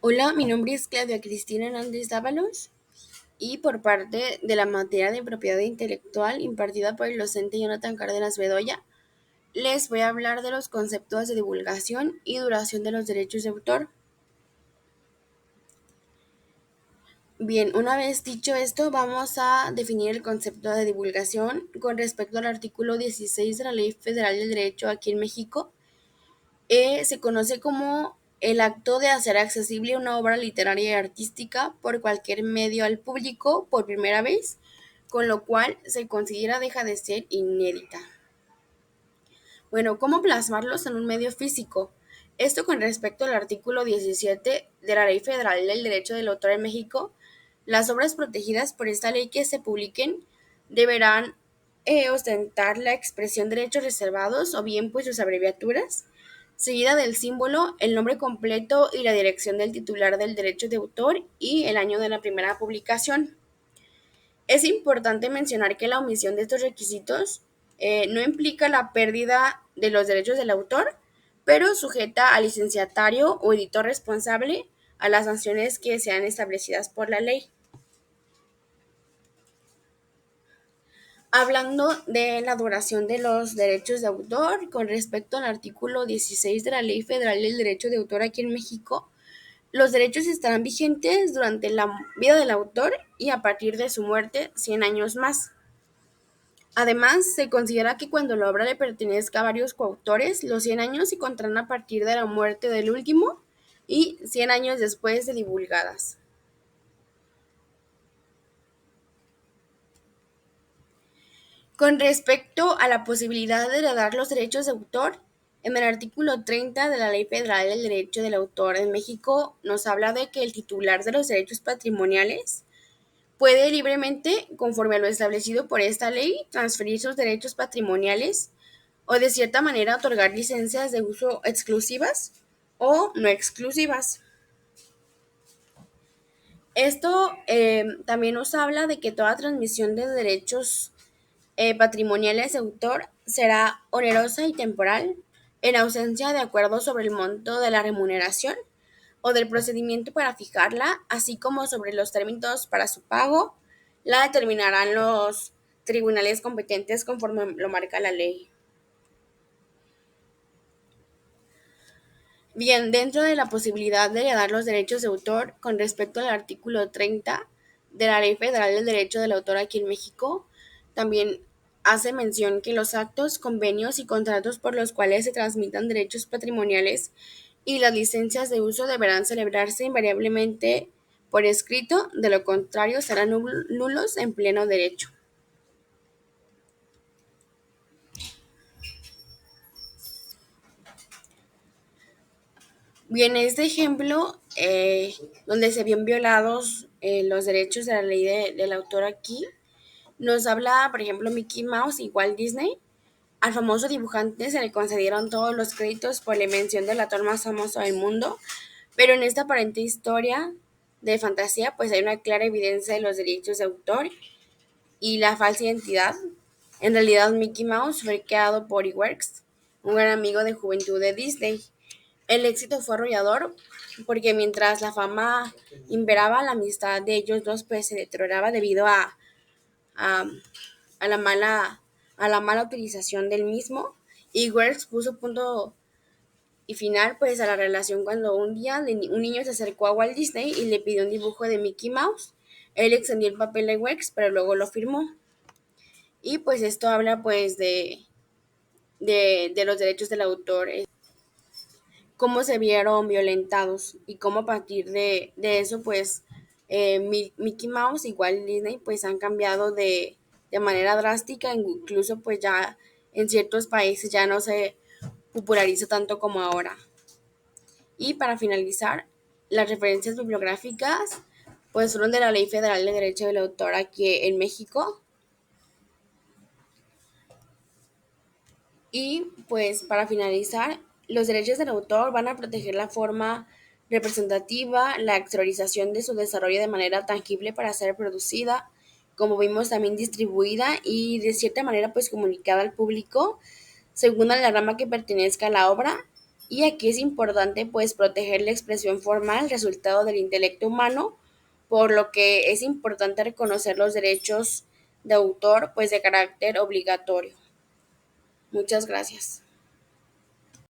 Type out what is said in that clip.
Hola, mi nombre es Claudia Cristina Hernández Dávalos y por parte de la materia de propiedad intelectual impartida por el docente Jonathan Cárdenas Bedoya, les voy a hablar de los conceptos de divulgación y duración de los derechos de autor. Bien, una vez dicho esto, vamos a definir el concepto de divulgación con respecto al artículo 16 de la Ley Federal del Derecho aquí en México. Se conoce como el acto de hacer accesible una obra literaria y artística por cualquier medio al público por primera vez, con lo cual se considera deja de ser inédita. Bueno, ¿cómo plasmarlos en un medio físico? Esto con respecto al artículo 17 de la Ley Federal del Derecho del Autor en México, las obras protegidas por esta ley que se publiquen deberán ostentar la expresión derechos reservados o bien pues sus abreviaturas, seguida del símbolo, el nombre completo y la dirección del titular del derecho de autor y el año de la primera publicación. Es importante mencionar que la omisión de estos requisitos no implica la pérdida de los derechos del autor, pero sujeta al licenciatario o editor responsable a las sanciones que sean establecidas por la ley. Hablando de la duración de los derechos de autor, con respecto al artículo 16 de la Ley Federal del Derecho de Autor aquí en México, los derechos estarán vigentes durante la vida del autor y a partir de su muerte 100 años más. Además, se considera que cuando la obra le pertenezca a varios coautores, los 100 años se contarán a partir de la muerte del último y 100 años después de divulgadas. Con respecto a la posibilidad de heredar los derechos de autor, en el artículo 30 de la Ley Federal del Derecho del Autor en México nos habla de que el titular de los derechos patrimoniales puede libremente, conforme a lo establecido por esta ley, transferir sus derechos patrimoniales o de cierta manera otorgar licencias de uso exclusivas o no exclusivas. Esto también nos habla de que toda transmisión de derechos patrimoniales de autor será onerosa y temporal en ausencia de acuerdo sobre el monto de la remuneración o del procedimiento para fijarla, así como sobre los términos para su pago, la determinarán los tribunales competentes conforme lo marca la ley. Bien, dentro de la posibilidad de heredar los derechos de autor con respecto al artículo 30 de la Ley Federal del Derecho del Autor aquí en México, también hace mención que los actos, convenios y contratos por los cuales se transmitan derechos patrimoniales y las licencias de uso deberán celebrarse invariablemente por escrito, de lo contrario serán nulos en pleno derecho. Bien, este ejemplo donde se vieron violados los derechos de la ley del autor aquí, nos habla, por ejemplo, Mickey Mouse y Walt Disney. Al famoso dibujante se le concedieron todos los créditos por la invención del actor más famoso del mundo, pero en esta aparente historia de fantasía, pues hay una clara evidencia de los derechos de autor y la falsa identidad. En realidad, Mickey Mouse fue creado por Iwerks, un gran amigo de juventud de Disney. El éxito fue arrollador porque mientras la fama imperaba, la amistad de ellos dos pues se deterioraba debido a, a la mala utilización del mismo. Y Werks puso punto y final pues a la relación cuando un día un niño se acercó a Walt Disney y le pidió un dibujo de Mickey Mouse. Él extendió el papel a Werks, pero luego lo firmó. Y pues esto habla pues de los derechos del autor, cómo se vieron violentados y cómo a partir de eso, pues Mickey Mouse igual Disney, pues han cambiado de manera drástica, incluso pues ya en ciertos países ya no se populariza tanto como ahora. Y para finalizar, las referencias bibliográficas pues fueron de la Ley Federal de Derecho del Autor aquí en México. Y pues para finalizar, los derechos del autor van a proteger la forma representativa, la exteriorización de su desarrollo de manera tangible para ser producida, como vimos también distribuida y de cierta manera pues comunicada al público según a la rama que pertenezca a la obra, Y aquí es importante pues proteger la expresión formal, resultado del intelecto humano, por lo que es importante reconocer los derechos de autor pues de carácter obligatorio. Muchas gracias.